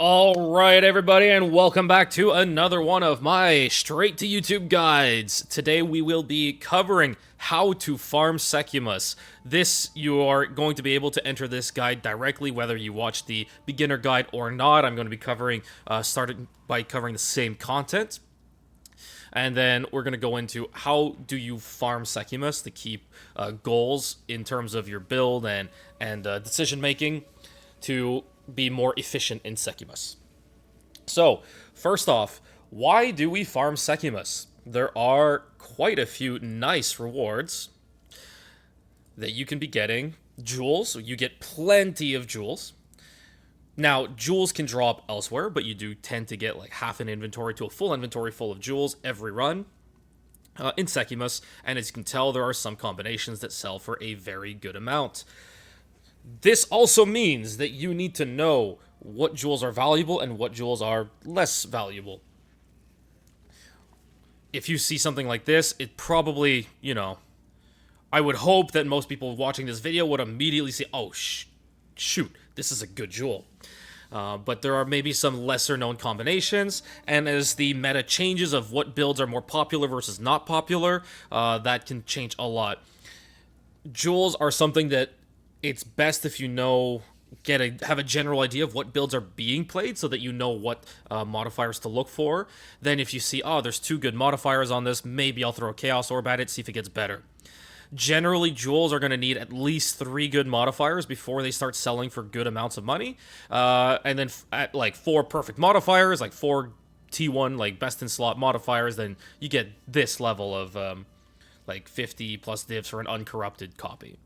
All right, everybody, and welcome back to another one of my straight to YouTube guides. Today we will be covering how to farm Sekhemas. This, you are going to be able to enter this guide directly, whether you watch the beginner guide or not. I'm going to be covering, started by covering the same content. And then we're going to go into how do you farm Sekhemas, the key goals in terms of your build and decision making to be more efficient in Sekhemas. So, first off, why do we farm Sekhemas? There are quite a few nice rewards that you can be getting. Jewels, you get plenty of jewels. Now, jewels can drop elsewhere, but you do tend to get like half an inventory to a full inventory full of jewels every run in Sekhemas, and as you can tell, there are some combinations that sell for a very good amount. This also means that you need to know what jewels are valuable and what jewels are less valuable. If you see something like this, it probably, I would hope that most people watching this video would immediately say, oh, shoot, this is a good jewel. But there are maybe some lesser known combinations, and as the meta changes of what builds are more popular versus not popular, that can change a lot. Jewels are something that it's best if you have a general idea of what builds are being played so that you know what modifiers to look for. Then if you see, oh, there's two good modifiers on this, maybe I'll throw a Chaos Orb at it, see if it gets better. Generally, jewels are going to need at least 3 good modifiers before they start selling for good amounts of money. And then at like 4 perfect modifiers, like 4 T1 like best in slot modifiers, then you get this level of like 50 plus divs for an uncorrupted copy.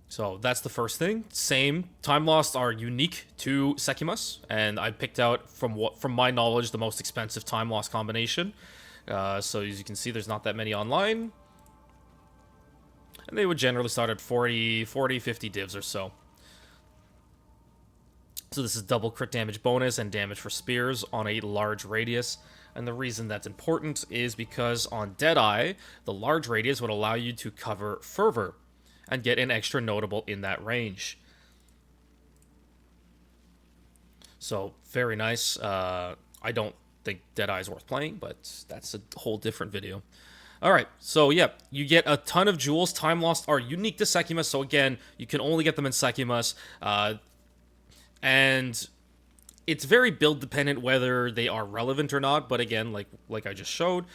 So that's the first thing. Same, time lost are unique to Sekhemas, and I picked out from my knowledge the most expensive time loss combination. So as you can see, there's not that many online, and they would generally start at 40, 50 divs or so. So this is double crit damage bonus and damage for spears on a large radius. And the reason that's important is because on Deadeye, the large radius would allow you to cover Fervor and get an extra notable in that range. So, very nice. I don't think Deadeye is worth playing, but that's a whole different video. Alright, so yeah, you get a ton of jewels. Time lost are unique to Sekhemas, so again, you can only get them in Sekhemas. And it's very build dependent whether they are relevant or not, but again, like I just showed,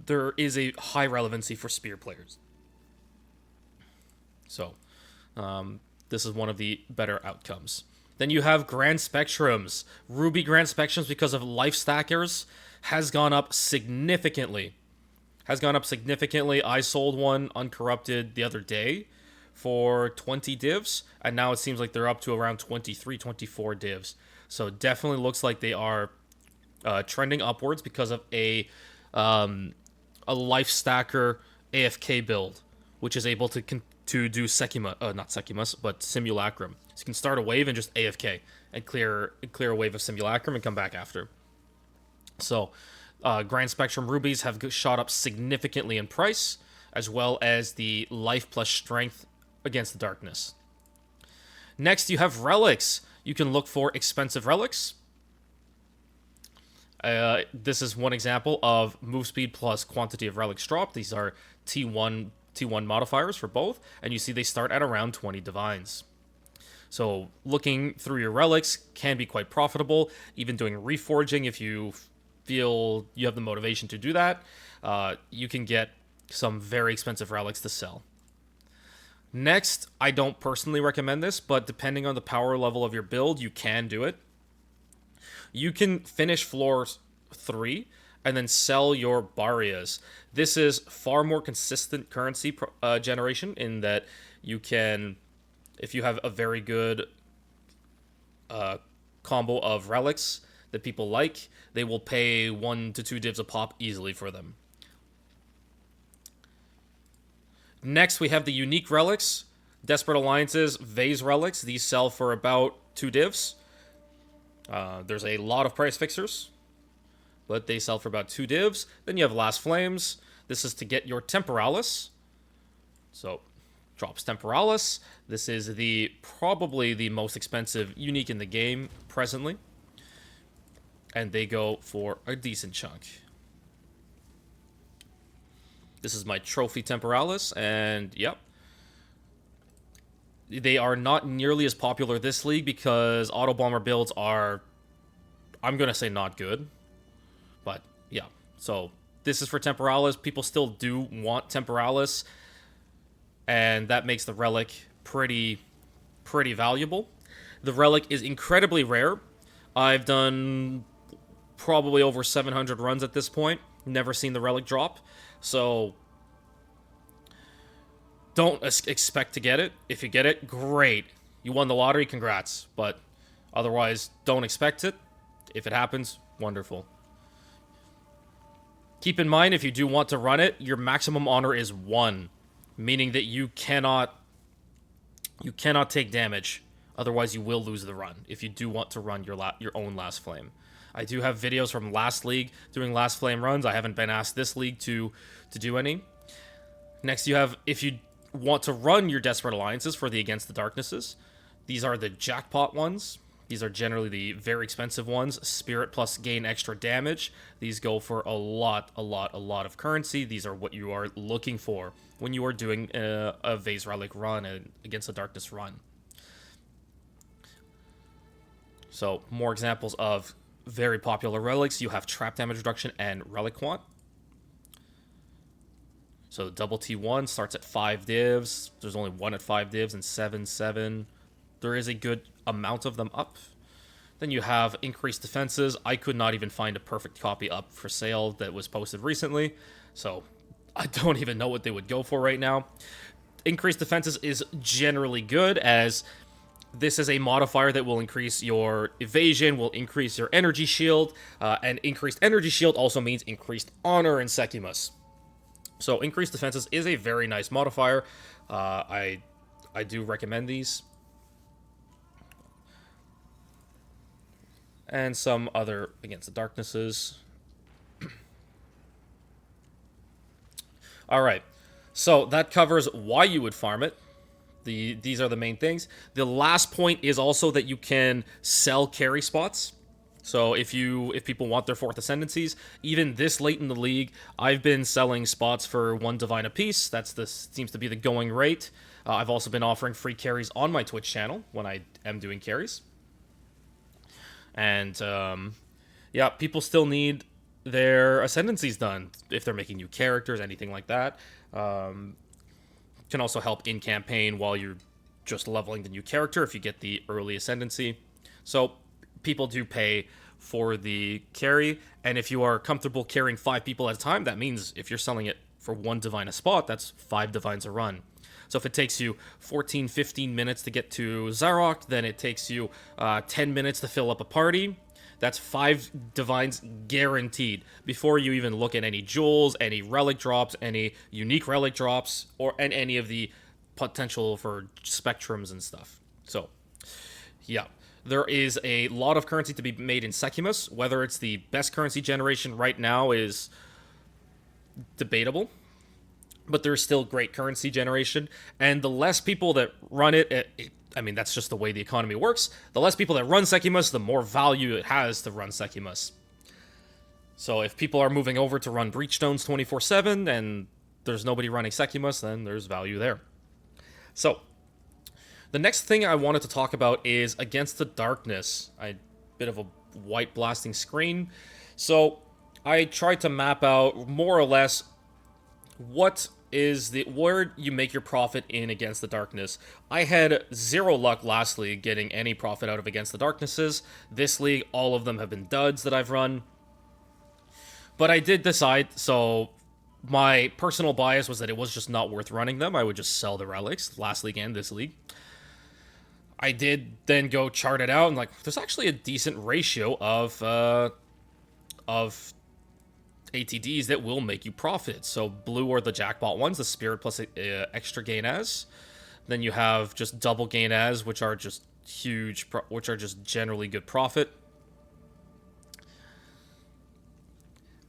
there is a high relevancy for spear players. So, this is one of the better outcomes. Then you have Grand Spectrums. Ruby Grand Spectrums, because of life stackers, has gone up significantly. I sold one uncorrupted the other day for 20 divs, and now it seems like they're up to around 23, 24 divs. So definitely looks like they are trending upwards because of a life stacker AFK build, which is able to do not Sekhemas, but Simulacrum. So you can start a wave and just AFK and clear a wave of Simulacrum and come back after. So, Grand Spectrum Rubies have shot up significantly in price, as well as the life plus strength against the darkness. Next, you have relics. You can look for expensive relics. This is one example of move speed plus quantity of relics dropped. These are T1 modifiers for both, and you see they start at around 20 divines. So looking through your relics can be quite profitable. Even doing reforging, if you feel you have the motivation to do that, you can get some very expensive relics to sell. Next, I don't personally recommend this, but depending on the power level of your build, you can do it. You can finish floor 3 and then sell your Barias. This is far more consistent currency generation in that you can, if you have a very good combo of relics that people like, they will pay 1 to 2 divs a pop easily for them. Next, we have the unique relics. Desperate Alliances, Vase relics. These sell for about 2 divs. There's a lot of price fixers, but they sell for about 2 divs. Then you have Last Flames. This is to get your Temporalis. So, drops Temporalis. This is probably the most expensive unique in the game presently. And they go for a decent chunk. This is my trophy Temporalis, and yep. They are not nearly as popular this league because auto bomber builds are, I'm going to say, not good. But yeah, so this is for Temporalis. People still do want Temporalis, and that makes the relic pretty valuable. The relic is incredibly rare. I've done probably over 700 runs at this point. Never seen the relic drop. So don't expect to get it. If you get it, great. You won the lottery, congrats. But otherwise, don't expect it. If it happens, wonderful. Keep in mind, if you do want to run it, your maximum honor is 1. Meaning that you cannot take damage. Otherwise, you will lose the run if you do want to run your own Last Flame. I do have videos from last league doing Last Flame runs. I haven't been asked this league to do any. Next, you have, if you want to run your Desperate Alliances for the Against the Darknesses, these are the jackpot ones. These are generally the very expensive ones. Spirit plus gain extra damage. These go for a lot of currency. These are what you are looking for when you are doing a Vase Relic run, and Against the Darkness run. So, more examples of very popular relics. You have Trap Damage Reduction and Relic Quant. So, double T1 starts at 5 divs. There's only 1 at 5 divs and 7. There is a good amount of them up. Then you have Increased Defenses. I could not even find a perfect copy up for sale that was posted recently. So, I don't even know what they would go for right now. Increased Defenses is generally good, as this is a modifier that will increase your evasion, will increase your energy shield, and increased energy shield also means increased honor in Sekhemas. So increased defenses is a very nice modifier. I do recommend these. And some other Against the Darknesses. Alright, so that covers why you would farm it. These are the main things. The last point is also that you can sell carry spots. So if people want their 4th Ascendancies, even this late in the league, I've been selling spots for 1 Divine apiece. Seems to be the going rate. I've also been offering free carries on my Twitch channel when I am doing carries. And yeah, people still need their Ascendancies done if they're making new characters, anything like that. Can also help in campaign while you're just leveling the new character if you get the early Ascendancy. So people do pay for the carry, and if you are comfortable carrying 5 people at a time, that means if you're selling it for 1 Divine a spot, that's 5 Divines a run. So if it takes you 14-15 minutes to get to Zarok, then it takes you 10 minutes to fill up a party. That's 5 Divines guaranteed before you even look at any jewels, any relic drops, any unique relic drops, and any of the potential for spectrums and stuff. So, yeah. There is a lot of currency to be made in Sekhemas. Whether it's the best currency generation right now is debatable. But there's still great currency generation. And the less people that run it, I mean, that's just the way the economy works. The less people that run Sekhemas, the more value it has to run Sekhemas. So if people are moving over to run Breachstones 24/7 and there's nobody running Sekhemas, then there's value there. So the next thing I wanted to talk about is Against the Darkness. Bit of a white blasting screen. So I tried to map out more or less where you make your profit in Against the Darkness. I had 0 luck last league getting any profit out of Against the Darknesses. This league, all of them have been duds that I've run. But I did decide, so my personal bias was that it was just not worth running them. I would just sell the relics, last league and this league. I did then go chart it out, and there's actually a decent ratio of ATDs that will make you profit. So blue are the jackpot ones, the spirit plus extra gain as. Then you have just double gain as, which are just which are just generally good profit.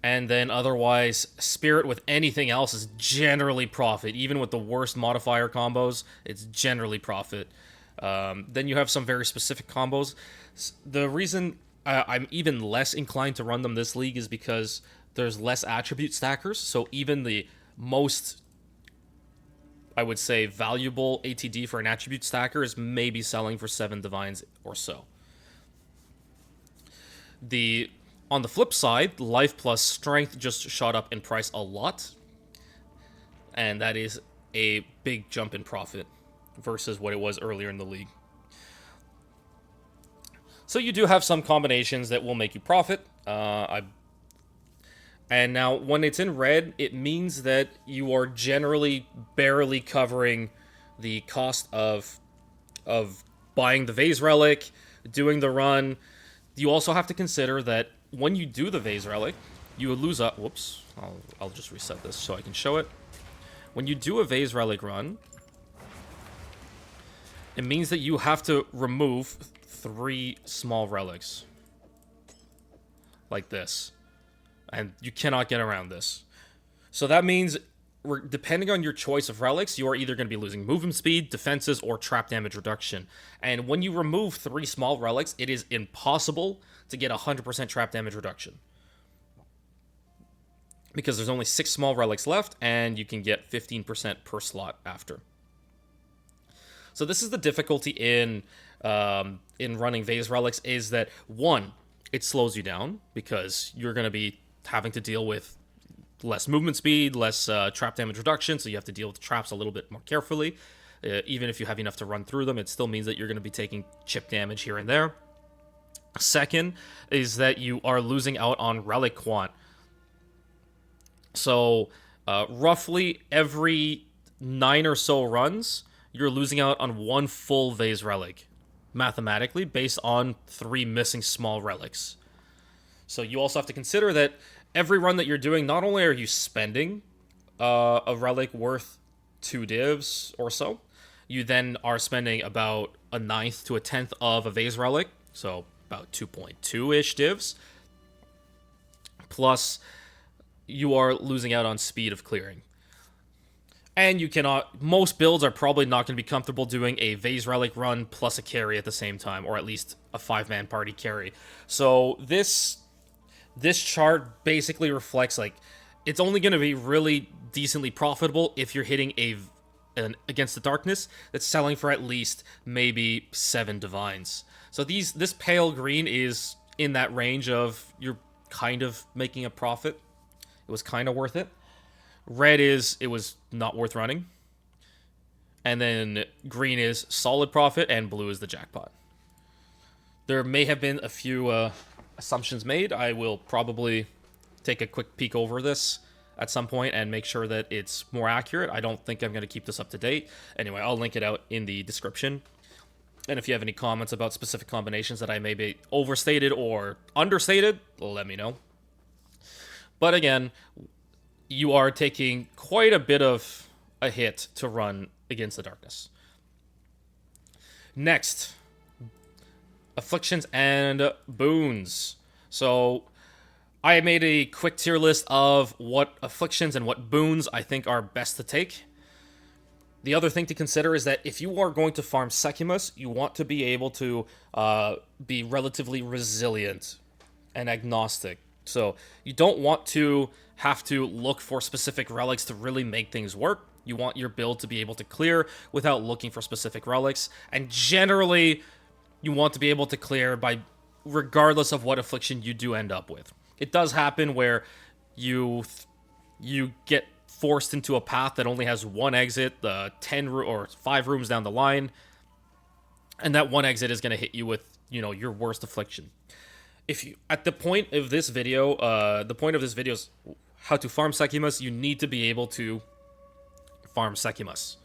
And then otherwise, Spirit with anything else is generally profit. Even with the worst modifier combos, it's generally profit. Then you have some very specific combos. The reason I'm even less inclined to run them this league is because there's less attribute stackers. So even the most, I would say, valuable ATD for an attribute stacker is maybe selling for 7 divines or so. On the flip side, life plus strength just shot up in price a lot. And that is a big jump in profit versus what it was earlier in the league. So you do have some combinations that will make you profit. And now when it's in red, it means that you are generally barely covering the cost of buying the Vase Relic, doing the run. You also have to consider that when you do the Vase Relic, you would lose up. Whoops. I'll just reset this so I can show it. When you do a Vase Relic run, it means that you have to remove 3 small relics. Like this. And you cannot get around this. So that means, depending on your choice of relics, you are either going to be losing movement speed, defenses, or trap damage reduction. And when you remove 3 small relics, it is impossible to get 100% trap damage reduction. Because there's only 6 small relics left, and you can get 15% per slot after. So this is the difficulty in running Vase Relics, is that, 1, it slows you down, because you're going to be having to deal with less movement speed, less trap damage reduction, so you have to deal with traps a little bit more carefully. Even if you have enough to run through them, it still means that you're going to be taking chip damage here and there. Second is that you are losing out on relic quant. So roughly every 9 or so runs, you're losing out on 1 full Vase Relic, mathematically, based on 3 missing small relics. So you also have to consider that every run that you're doing, not only are you spending a relic worth 2 divs or so, you then are spending about a 9th to a 10th of a Vase Relic, so about 2.2-ish divs. Plus, you are losing out on speed of clearing. And you cannot, most builds are probably not going to be comfortable doing a Vase Relic run plus a carry at the same time, or at least a 5-man party carry. So this chart basically reflects, like, it's only going to be really decently profitable if you're hitting an Against the Darkness that's selling for at least maybe 7 divines. So this pale green is in that range of you're kind of making a profit. It was kind of worth it. Red is, it was not worth running. And then green is solid profit, and blue is the jackpot. There may have been a few assumptions made. I will probably take a quick peek over this at some point and make sure that it's more accurate. I don't think I'm going to keep this up to date. Anyway, I'll link it out in the description. And if you have any comments about specific combinations that I may be overstated or understated, let me know. But again, you are taking quite a bit of a hit to run Against the Darkness. Next, Afflictions and Boons. So I made a quick tier list of what Afflictions and what Boons I think are best to take. The other thing to consider is that if you are going to farm Sekhemas, you want to be able to be relatively resilient and agnostic. So you don't want to have to look for specific relics to really make things work. You want your build to be able to clear without looking for specific relics. And generally, you want to be able to clear by regardless of what affliction you do end up with. It does happen where you get forced into a path that only has 1 exit, 10 or 5 rooms down the line, and that 1 exit is going to hit you with, your worst affliction. If you, at the point of this video, is how to farm Sekhemas. You need to be able to farm Sekhemas,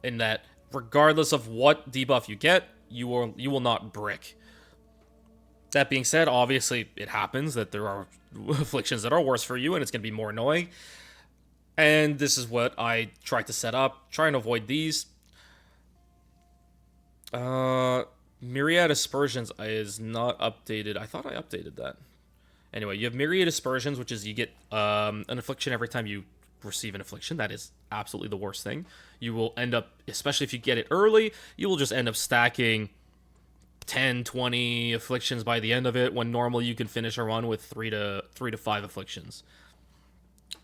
in that regardless of what debuff you get, you will not brick. That being said, obviously it happens that there are afflictions that are worse for you, and it's going to be more annoying. And this is what I tried to set up. Try and avoid these. Myriad Aspersions is not updated. I thought I updated that. Anyway, you have Myriad Aspersions, which is you get an affliction every time you receive an affliction. That is absolutely the worst thing. You will end up, especially if you get it early, you will just end up stacking 10, 20 afflictions by the end of it, when normally you can finish a run with 3 to 5 afflictions.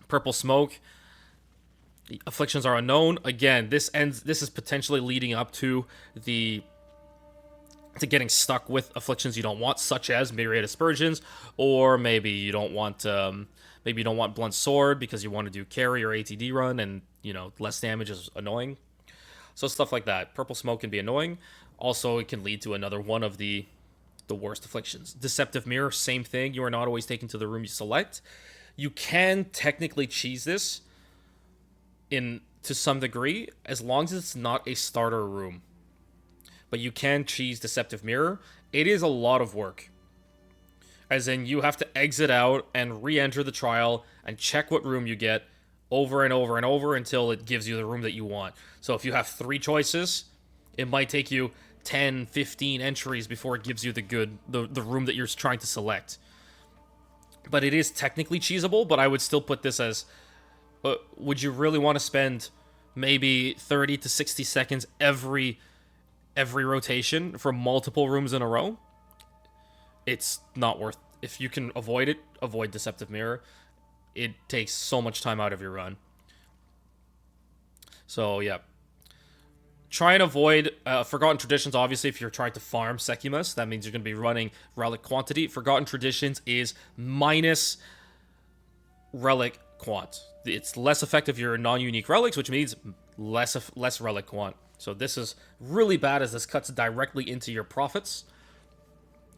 Purple Smoke, afflictions are unknown. Again, this is potentially leading up to getting stuck with afflictions you don't want, such as Myriad Aspersions, or maybe you don't want Blunt Sword because you want to do carry or ATD run, and less damage is annoying. So stuff like that. Purple Smoke can be annoying. Also, it can lead to another one of the worst afflictions. Deceptive Mirror, same thing. You are not always taken to the room you select. You can technically cheese this to some degree, as long as it's not a starter room. But you can cheese Deceptive Mirror. It is a lot of work. As in, you have to exit out and re-enter the trial and check what room you get over and over and over until it gives you the room that you want. So if you have 3 choices, it might take you 10, 15 entries before it gives you the room that you're trying to select. But it is technically cheesable, but I would still put this as, would you really want to spend maybe 30 to 60 seconds every rotation for multiple rooms in a row? It's not worth. If you can avoid it, avoid Deceptive Mirror. It takes so much time out of your run. So yeah, try and avoid Forgotten Traditions. Obviously, if you're trying to farm Sekhemas, that means you're going to be running relic quantity. Forgotten Traditions is minus relic quant. It's less effective if you're non-unique relics, which means less relic quant. So this is really bad, as this cuts directly into your profits,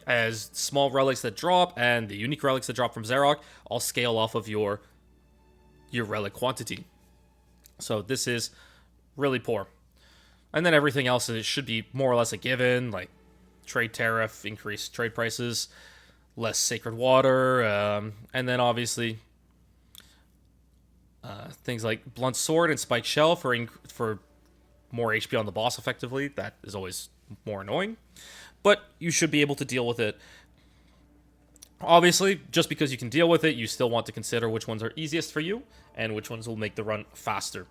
as small relics that drop and the unique relics that drop from Zarok all scale off of your relic quantity. So this is really poor. And then everything else, it should be more or less a given, like trade tariff, increased trade prices, less sacred water, and then obviously things like Blunt Sword and Spike Shell for more HP on the boss effectively. That is always more annoying, but you should be able to deal with it. Obviously, just because you can deal with it, you still want to consider which ones are easiest for you and which ones will make the run faster.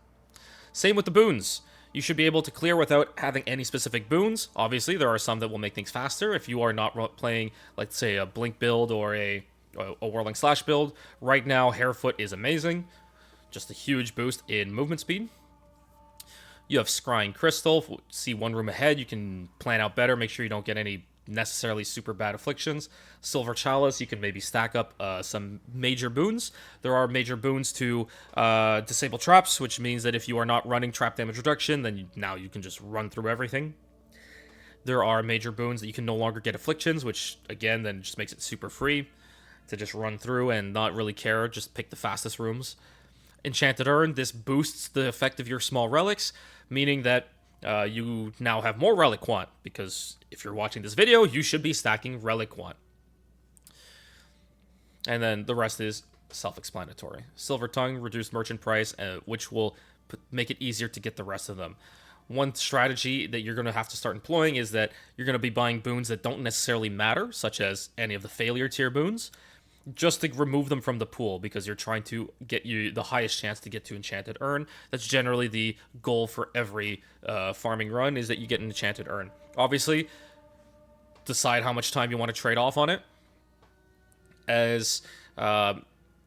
Same with the boons. You should be able to clear without having any specific boons. Obviously, there are some that will make things faster if you are not playing, let's say, a Blink build or a Whirling Slash build. Right now, Hairfoot is amazing. Just a huge boost in movement speed. You have Scrying Crystal. See one room ahead. You can plan out better. Make sure you don't get any necessarily super bad afflictions. Silver Chalice. You can maybe stack up some major boons. There are major boons to disable traps, which means that if you are not running trap damage reduction, then now you can just run through everything. There are major boons that you can no longer get afflictions, which again then just makes it super free to just run through and not really care. Just pick the fastest rooms. Enchanted Urn, this boosts the effect of your small relics, meaning that you now have more relic quant, because if you're watching this video, you should be stacking relic quant. And then the rest is self-explanatory. Silver Tongue, reduced merchant price, which will make it easier to get the rest of them. One strategy that you're going to have to start employing is that you're going to be buying boons that don't necessarily matter, such as any of the failure tier boons, just to remove them from the pool, because you're trying to get you the highest chance to get to Enchanted Urn. That's generally the goal for every farming run, is that you get an Enchanted Urn. Obviously, decide how much time you want to trade off on it, as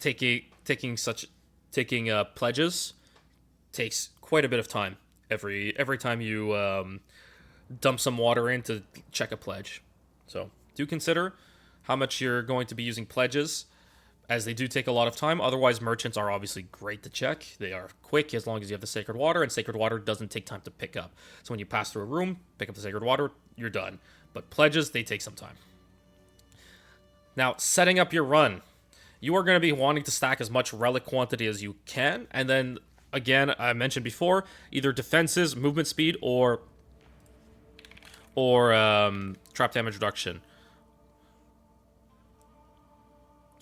taking pledges takes quite a bit of time every time you dump some water in to check a pledge. So do consider how much you're going to be using pledges, as they do take a lot of time. Otherwise, merchants are obviously great to check. They are quick as long as you have the Sacred Water, and Sacred Water doesn't take time to pick up. So when you pass through a room, pick up the Sacred Water, you're done. But pledges, they take some time. Now, setting up your run. You are going to be wanting to stack as much relic quantity as you can, and then, again, I mentioned before, either defenses, movement speed, or trap damage reduction.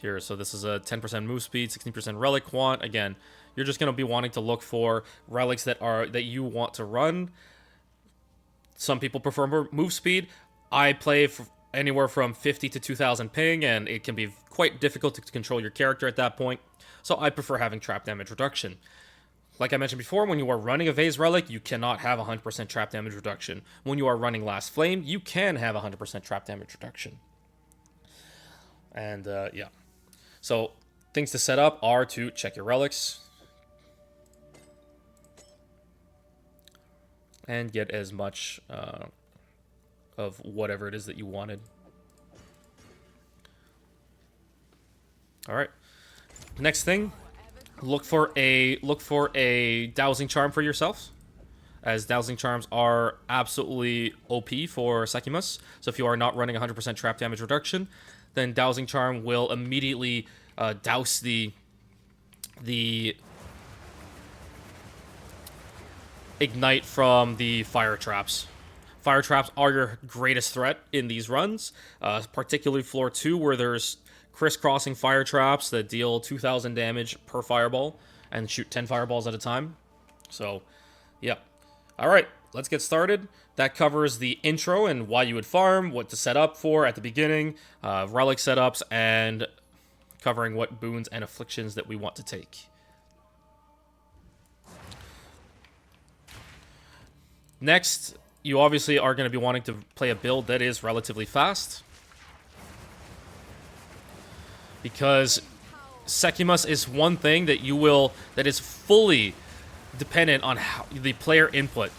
Here, so this is a 10% move speed, 16% relic quant. Again, you're just going to be wanting to look for relics that you want to run. Some people prefer more move speed. I play anywhere from 50 to 2000 ping, and it can be quite difficult to control your character at that point. So I prefer having trap damage reduction. Like I mentioned before, when you are running a Vase Relic, you cannot have 100% trap damage reduction. When you are running Last Flame, you can have 100% trap damage reduction. And yeah. So things to set up are to check your relics. And get as much of whatever it is that you wanted. All right. Next thing, look for a dowsing charm for yourself, as dowsing charms are absolutely OP for Sekhemas. So if you are not running 100% trap damage reduction, then dowsing charm will immediately douse the ignite from the fire traps. Fire traps are your greatest threat in these runs, particularly floor 2, where there's crisscrossing fire traps that deal 2,000 damage per fireball and shoot 10 fireballs at a time. So, yeah. All right, let's get started. That covers the intro and why you would farm, what to set up for at the beginning, relic setups, and covering what boons and afflictions that we want to take. Next, you obviously are going to be wanting to play a build that is relatively fast, because Sekhemas is one thing that that is fully dependent on the player input.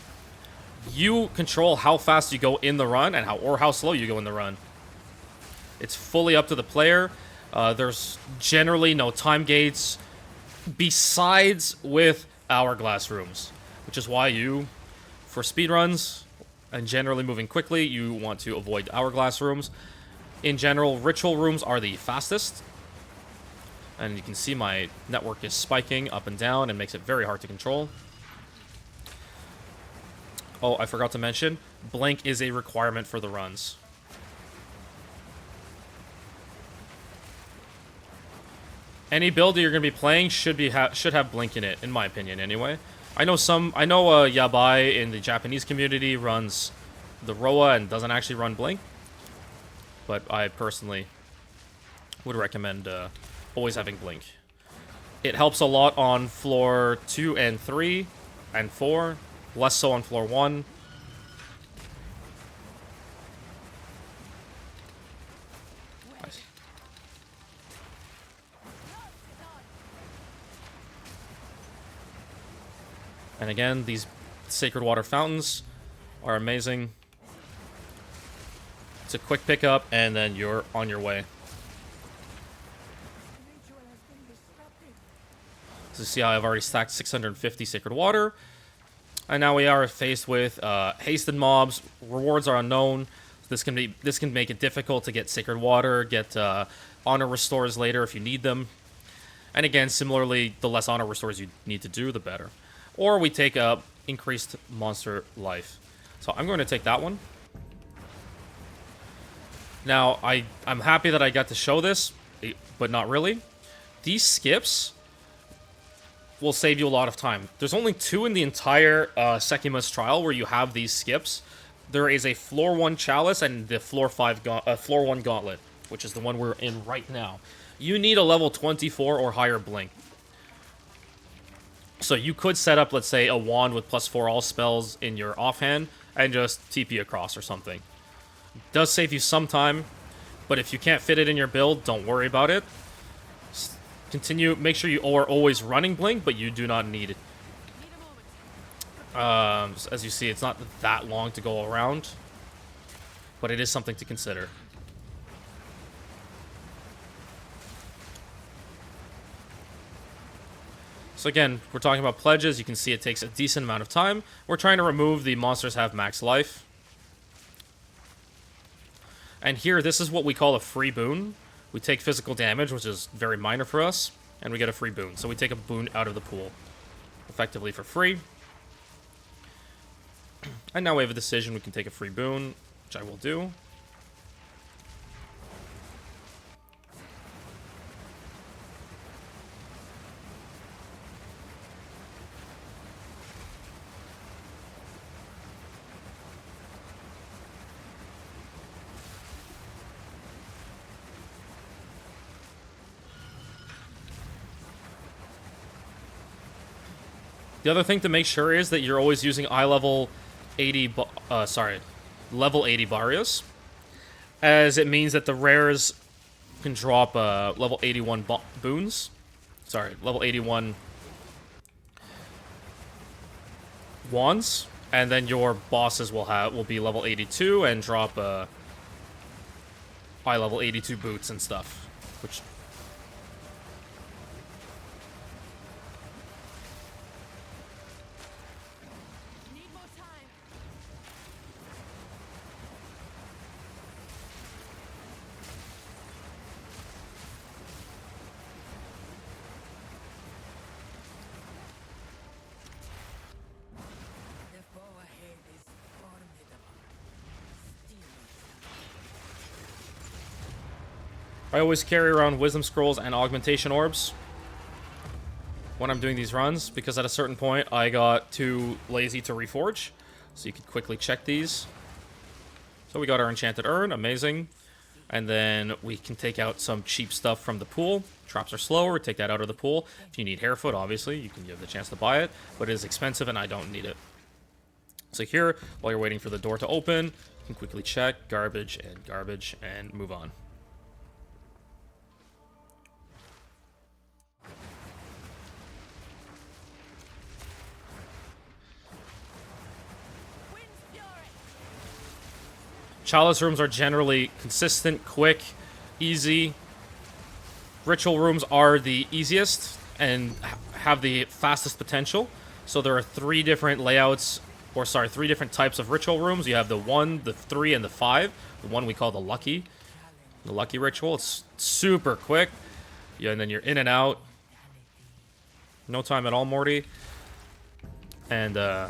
You control how fast you go in the run and how slow you go in the run. It's fully up to the player. There's generally no time gates besides with hourglass rooms, which is why for speedruns and generally moving quickly, you want to avoid hourglass rooms. In general, ritual rooms are the fastest. And you can see my network is spiking up and down and makes it very hard to control. Oh, I forgot to mention, blink is a requirement for the runs. Any build that you're going to be playing should have blink in it, in my opinion, anyway. I know Yabai in the Japanese community runs the Roa and doesn't actually run blink, but I personally would recommend always having blink. It helps a lot on floor 2 and 3 and 4, less so on floor 1. Nice. And again, these sacred water fountains are amazing. It's a quick pickup, and then you're on your way. So you see how I've already stacked 650 sacred water. And now we are faced with hasted mobs. Rewards are unknown. This can make it difficult to get sacred water, get honor restores later if you need them. And again, similarly, the less honor restores you need to do, the better. Or we take increased monster life. So I'm going to take that one. Now, I'm happy that I got to show this, but not really. These skips will save you a lot of time. There's only 2 in the entire Sekhemas trial where you have these skips. There is a floor 1 chalice and the floor 1 gauntlet, which is the one we're in right now. You need a level 24 or higher blink. So you could set up, let's say, a wand with +4 all spells in your offhand and just TP across or something. It does save you some time, but if you can't fit it in your build, don't worry about it. Continue. Make sure you are always running blink, but you do not need it. As you see, it's not that long to go around, but it is something to consider. So again, we're talking about pledges. You can see it takes a decent amount of time. We're trying to remove the monsters have max life. And here, this is what we call a free boon. We take physical damage, which is very minor for us, and we get a free boon. So we take a boon out of the pool, effectively for free. And now we have a decision. We can take a free boon, which I will do. The other thing to make sure is that you're always using level 80 Barrios, as it means that the rares can drop level 81 boons. Sorry, level 81 wands, and then your bosses will be level 82 and drop high level 82 boots and stuff, which. I always carry around wisdom scrolls and augmentation orbs when I'm doing these runs, because at a certain point I got too lazy to reforge, so you could quickly check these. So we got our enchanted urn, amazing, and then we can take out some cheap stuff from the pool. Traps are slower, take that out of the pool. If you need hairfoot, obviously you have the chance to buy it, but it is expensive and I don't need it. So here, while you're waiting for the door to open, you can quickly check garbage, and move on. Chalice rooms are generally consistent, quick, easy. Ritual rooms are the easiest and have the fastest potential. So there are three different types of ritual rooms. You have the 1, the 3, and the 5. The one we call the lucky ritual. It's super quick. Yeah, and then you're in and out. No time at all, Morty. And, yeah.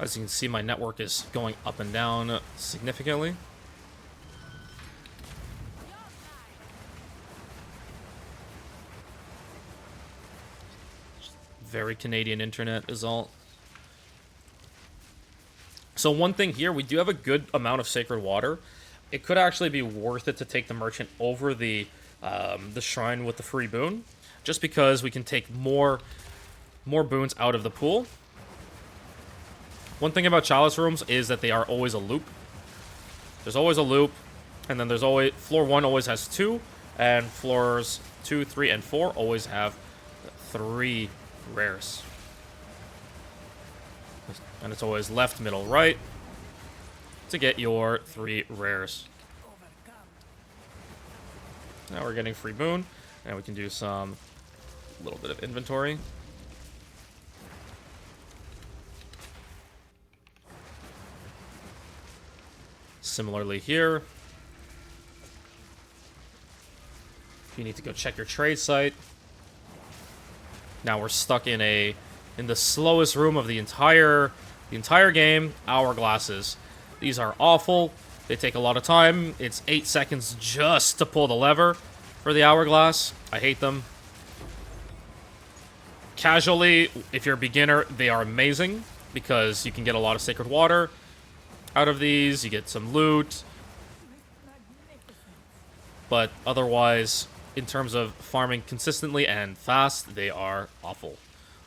As you can see, my network is going up and down significantly. Very Canadian internet is all. So one thing here, we do have a good amount of sacred water. It could actually be worth it to take the merchant over the shrine with the free boon, just because we can take more boons out of the pool. One thing about chalice rooms is that they are always a loop. There's always a loop, and then there's always floor 1 always has 2, and floors 2, 3, and 4 always have 3 rares. And it's always left, middle, right to get your 3 rares. Now we're getting free boon, and we can do some little bit of inventory. Similarly here, you need to go check your trade site. Now we're stuck in the slowest room of the entire game, hourglasses. These are awful. They take a lot of time. It's 8 seconds just to pull the lever for the hourglass. I hate them. Casually, if you're a beginner, they are amazing because you can get a lot of sacred water out of these. You get some loot. But otherwise, in terms of farming consistently and fast, they are awful.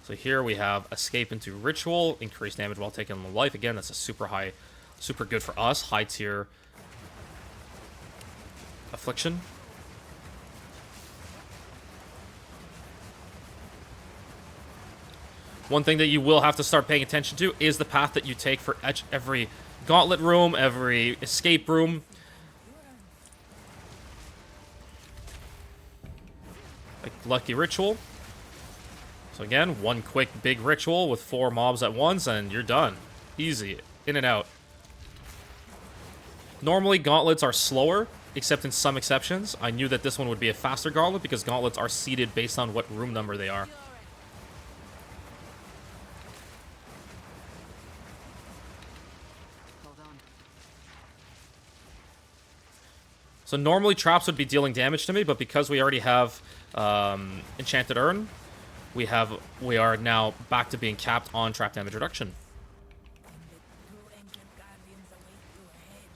So here we have Escape into Ritual, increased damage while taking the life. Again, that's a super good for us, high tier Affliction. One thing that you will have to start paying attention to is the path that you take for every gauntlet room, every escape room. Like Lucky Ritual. So again, one quick big ritual with 4 mobs at once and you're done. Easy. In and out. Normally gauntlets are slower, except in some exceptions. I knew that this one would be a faster gauntlet because gauntlets are seeded based on what room number they are. So normally traps would be dealing damage to me, but because we already have Enchanted Urn, we are now back to being capped on trap damage reduction.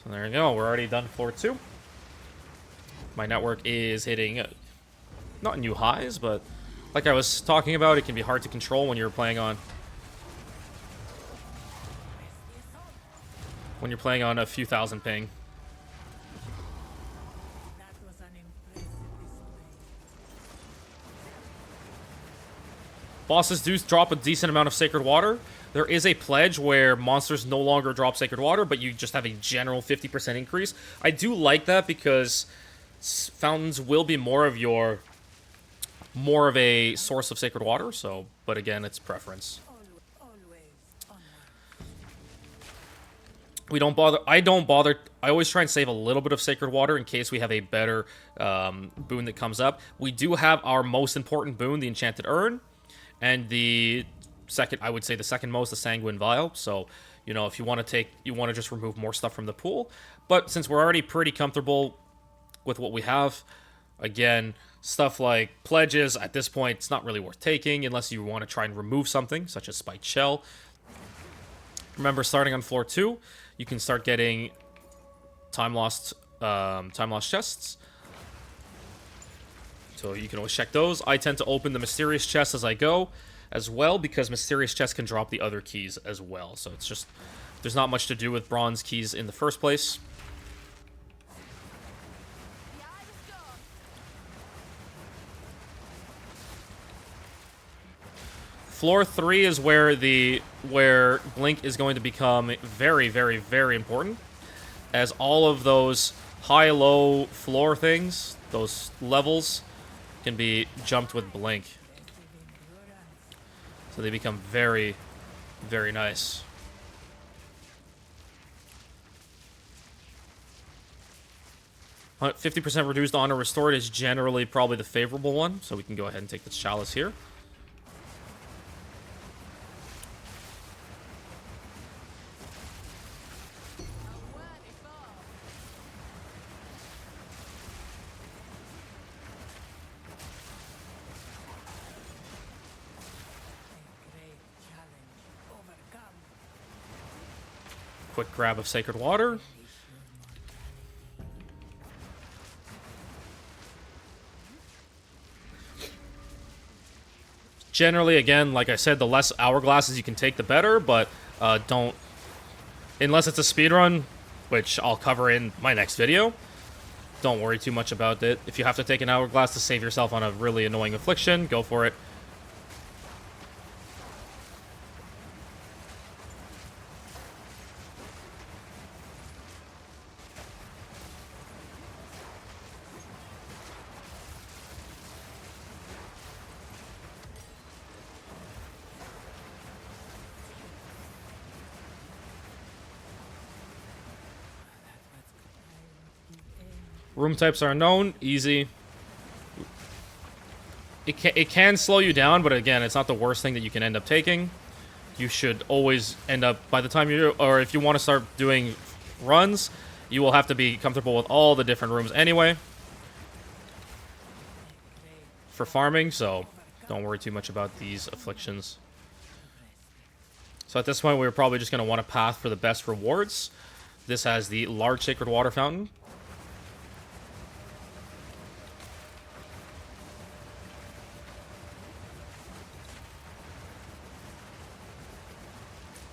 So there you go. We're already done floor 2. My network is hitting not new highs, but like I was talking about, it can be hard to control when you're playing on a few thousand ping. Bosses do drop a decent amount of Sacred Water. There is a pledge where monsters no longer drop Sacred Water, but you just have a general 50% increase. I do like that because fountains will be more of a source of Sacred Water. So, but again, it's preference. We don't bother. I don't bother. I always try and save a little bit of Sacred Water in case we have a better boon that comes up. We do have our most important boon, the Enchanted Urn. And the second, I would say the second most, the Sanguine Vial. So, you know, if you want to just remove more stuff from the pool. But since we're already pretty comfortable with what we have, again, stuff like pledges, at this point, it's not really worth taking unless you want to try and remove something, such as Spiked Shell. Remember, starting on floor 2, you can start getting time lost chests. So you can always check those. I tend to open the mysterious chests as I go as well, because mysterious chests can drop the other keys as well. So it's just, there's not much to do with bronze keys in the first place. Floor 3 is where Blink is going to become very, very, very important, as all of those high-low floor things, those levels, can be jumped with Blink. So they become very, very nice. But 50% reduced honor restored is generally probably the favorable one, so we can go ahead and take the chalice here. Quick grab of Sacred Water. Generally, again, like I said, the less hourglasses you can take, the better, but don't... Unless it's a speedrun, which I'll cover in my next video, don't worry too much about it. If you have to take an hourglass to save yourself on a really annoying affliction, go for it. Room types are unknown. Easy. It can slow you down, but again, it's not the worst thing that you can end up taking. You should always end up, by the time you, or if you want to start doing runs, you will have to be comfortable with all the different rooms anyway for farming, so don't worry too much about these afflictions. So at this point, we're probably just going to want a path for the best rewards. This has the large Sacred Water Fountain.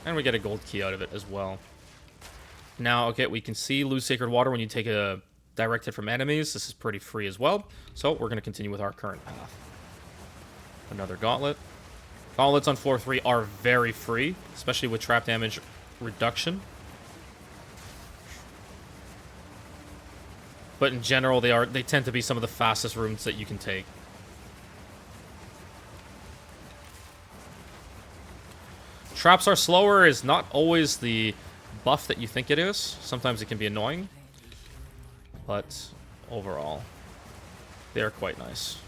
And we get a gold key out of it as well. Now, okay, we can see lose Sacred Water when you take a direct hit from enemies. This is pretty free as well. So we're going to continue with our current path. Another gauntlet. Gauntlets on floor 3 are very free, especially with trap damage reduction. But in general, they tend to be some of the fastest rooms that you can take. Traps are slower is not always the buff that you think it is. Sometimes it can be annoying. But overall, they are quite nice.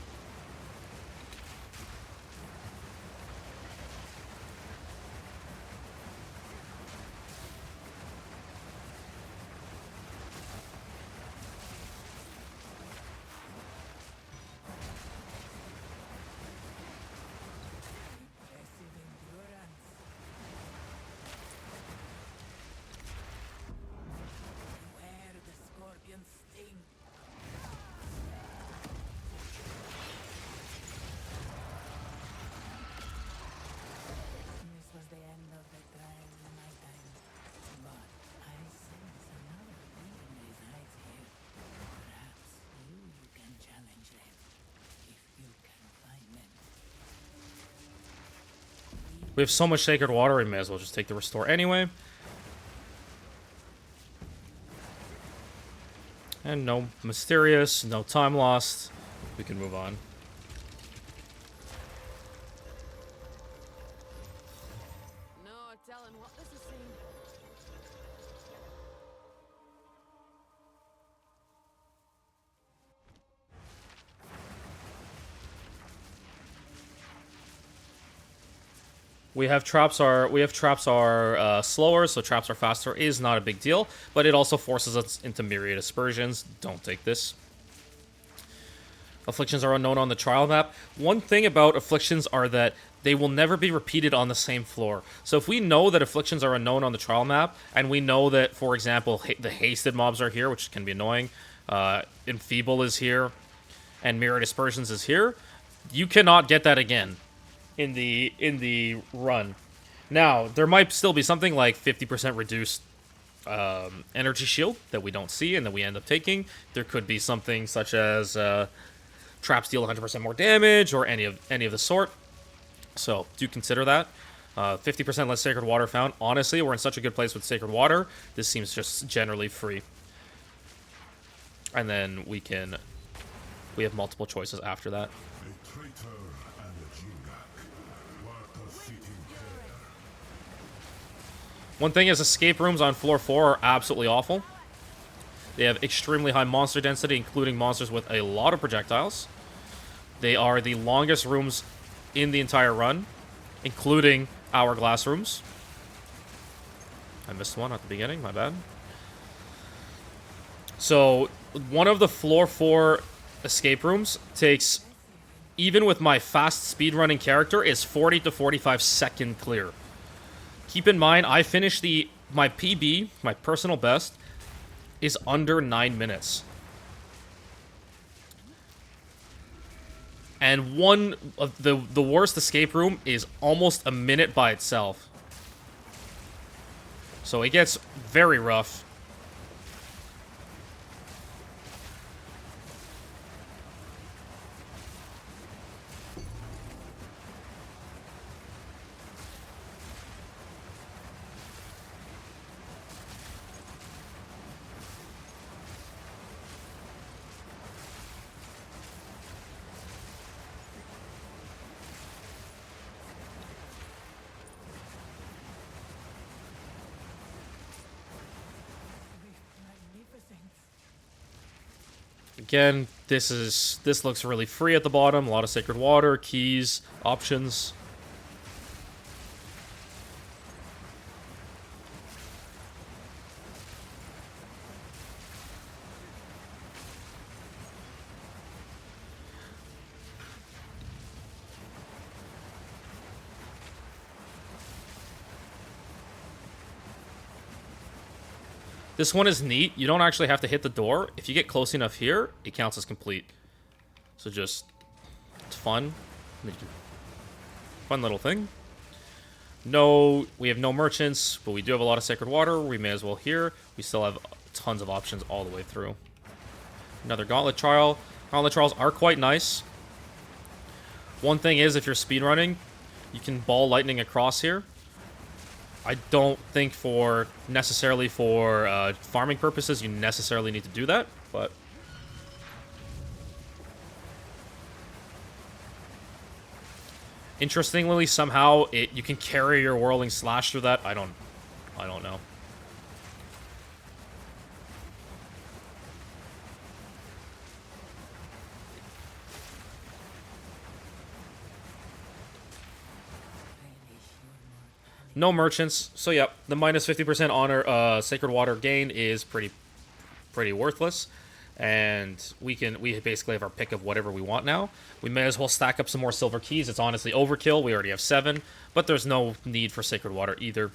We have so much Sacred Water, we may as well just take the Restore anyway. And no Mysterious, no time lost. We can move on. No telling what this is saying. We have traps are slower, so traps are faster is not a big deal, but it also forces us into Myriad Aspersions. Don't take this. Afflictions are unknown on the trial map. One thing about Afflictions are that they will never be repeated on the same floor. So if we know that Afflictions are unknown on the trial map, and we know that, for example, the hasted mobs are here, which can be annoying, Enfeeble is here, and Myriad Aspersions is here, you cannot get that again in the run. Now, there might still be something like 50% reduced energy shield that we don't see and that we end up taking. There could be something such as traps deal 100% more damage or any of the sort. So do consider that. 50% less Sacred Water found. Honestly, we're in such a good place with Sacred Water. This seems just generally free. And then we have multiple choices after that. One thing is, escape rooms on floor 4 are absolutely awful. They have extremely high monster density, including monsters with a lot of projectiles. They are the longest rooms in the entire run, including hourglass rooms. I missed one at the beginning, my bad. So, one of the floor 4 escape rooms takes, even with my fast speedrunning character, is 40 to 45 second clear. Keep in mind, I finished my PB, my personal best, is under 9 minutes. And one of the worst escape room is almost a minute by itself. So it gets very rough. Again, this looks really free at the bottom. A lot of Sacred Water, keys, options. This one is neat. You don't actually have to hit the door. If you get close enough here, it counts as complete. So just, it's fun. Fun little thing. No, we have no merchants, but we do have a lot of Sacred Water. We may as well here. We still have tons of options all the way through. Another Gauntlet Trial. Gauntlet Trials are quite nice. One thing is, if you're speedrunning, you can ball lightning across here. I don't think necessarily for farming purposes you necessarily need to do that, but interestingly, somehow you can carry your Whirling Slash through that. I don't know. No merchants, so yep, the minus 50% honor Sacred Water gain is pretty worthless, and we basically have our pick of whatever we want now. We may as well stack up some more silver keys. It's honestly overkill. We already have 7, but there's no need for Sacred Water either,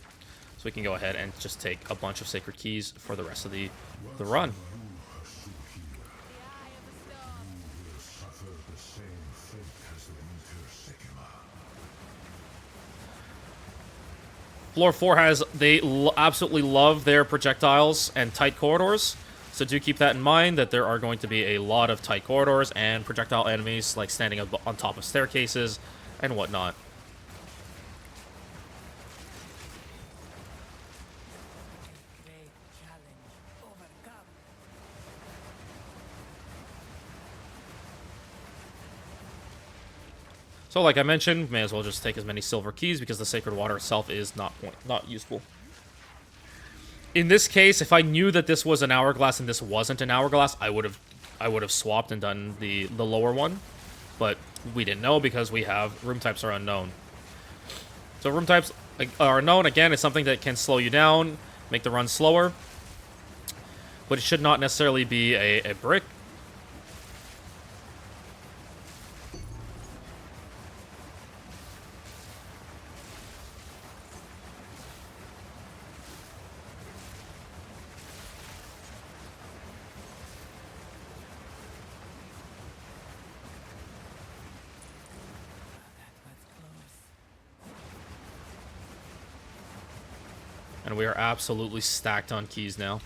so we can go ahead and just take a bunch of Sacred Keys for the rest of the run. Floor 4 they absolutely love their projectiles and tight corridors, so do keep that in mind, that there are going to be a lot of tight corridors and projectile enemies, like standing up on top of staircases and whatnot. So like I mentioned, may as well just take as many silver keys because the sacred water itself is not useful. In this case, if I knew that this was an hourglass and this wasn't an hourglass, I would have swapped and done the lower one. But we didn't know because we have room types are unknown. So room types are unknown. Again, it's something that can slow you down, make the run slower. But it should not necessarily be a brick. And we are absolutely stacked on keys now.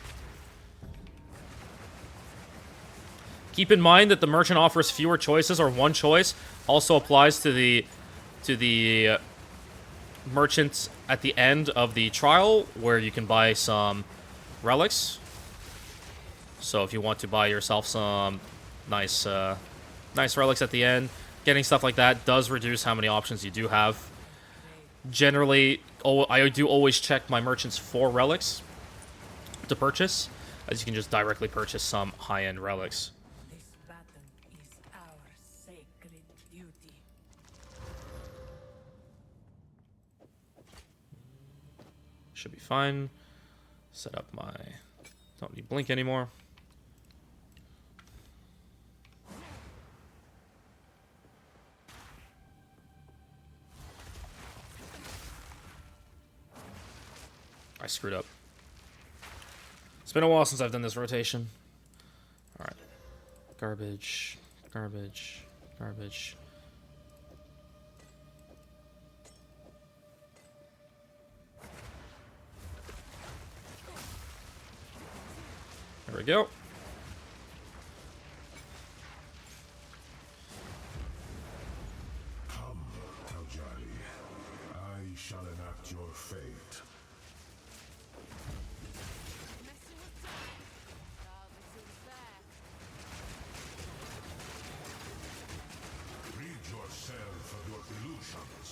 Keep in mind that the merchant offers fewer choices, or one choice also applies to the merchants at the end of the trial, where you can buy some relics. So if you want to buy yourself some nice relics at the end, getting stuff like that does reduce how many options you do have. Generally, I do always check my merchants for relics to purchase, as you can just directly purchase some high-end relics. This baton is our sacred duty. Should be fine. Set up my... Don't need blink anymore. I screwed up. It's been a while since I've done this rotation. Alright. Garbage. Garbage. Garbage. There we go. Come, Taljali. I shall enact your fate. Messing with time. Hardly seems fair. Rid yourself of your illusions.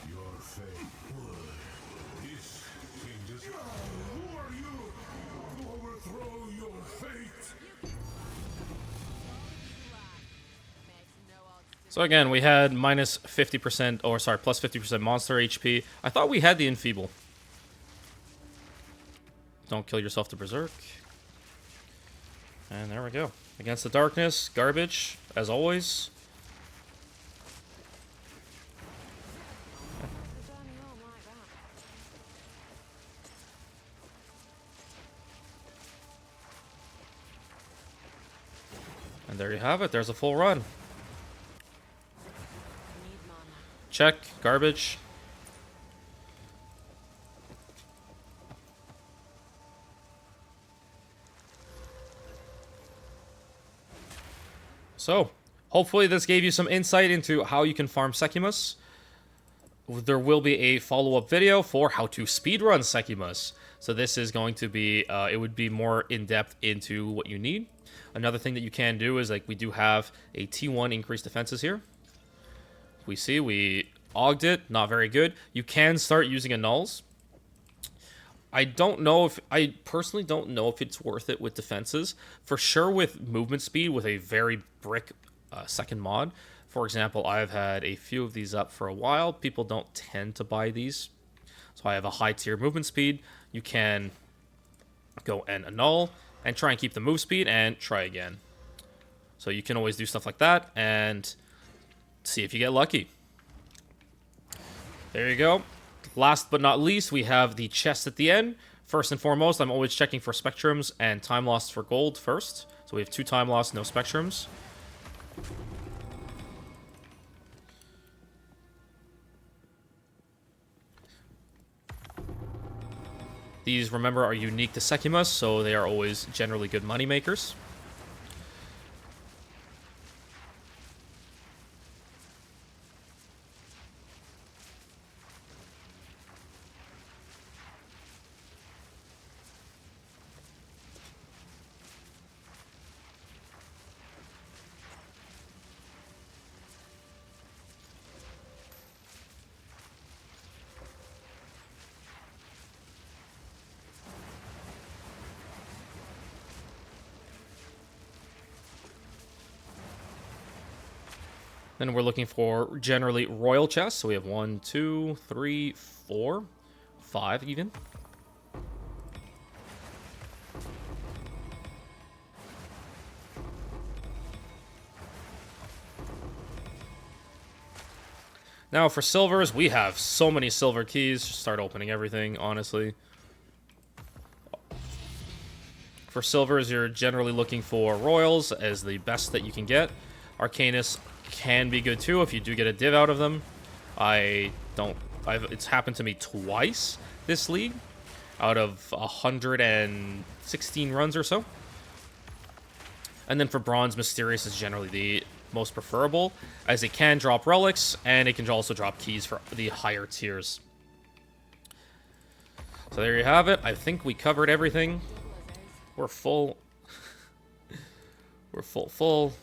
Your fate. This changes. Who are you to overthrow your fate? Makes no odds to So again, we had minus 50%, or sorry, plus 50% monster HP. I thought we had the enfeeble. Don't kill yourself to berserk. And there we go. Against the darkness, garbage, as always. the journey home like that. And there you have it. There's a full run. Need mana. Check, garbage. So, hopefully this gave you some insight into how you can farm Sekhemas. There will be a follow-up video for how to speedrun Sekhemas. So this is going to be, it would be more in-depth into what you need. Another thing that you can do is, like, we do have a T1 increased defenses here. We see, we ogged it, not very good. You can start using annuls. I personally don't know if it's worth it with defenses. For sure with movement speed, with a very brick second mod. For example, I've had a few of these up for a while. People don't tend to buy these. So I have a high tier movement speed. You can go and annul and try and keep the move speed and try again. So you can always do stuff like that and see if you get lucky. There you go. Last but not least, we have the chest at the end. First and foremost, I'm always checking for spectrums and time lost for gold first. So we have 2 time lost, no spectrums. These, remember, are unique to Sekhemas, so they are always generally good money makers. Then we're looking for generally royal chests. So we have 1, 2, 3, 4, 5 even. Now for silvers, we have so many silver keys. Just start opening everything, honestly. For silvers, you're generally looking for royals as the best that you can get. Arcanus can be good too if you do get a div out of them. It's happened to me twice this league out of 116 runs or so. And then for bronze, Mysterious is generally the most preferable, as it can drop relics, and it can also drop keys for the higher tiers. So there you have it. I think we covered everything. We're full. We're full.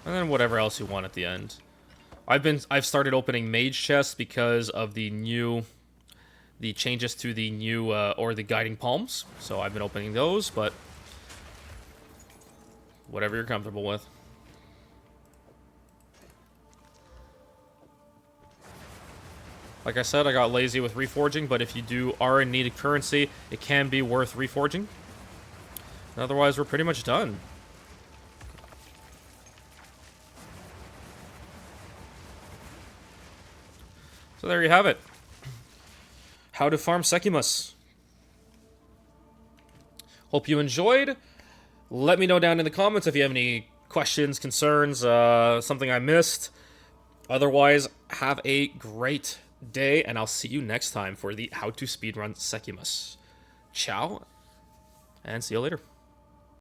And then whatever else you want at the end. I've started opening mage chests because of the changes to the new, or the guiding palms. So I've been opening those, but whatever you're comfortable with. Like I said, I got lazy with reforging, but if you are in need of currency, it can be worth reforging. Otherwise, we're pretty much done. So there you have it. How to farm Sekhemas. Hope you enjoyed. Let me know down in the comments if you have any questions, concerns, something I missed. Otherwise, have a great day, and I'll see you next time for the How to Speedrun Sekhemas. Ciao, and see you later.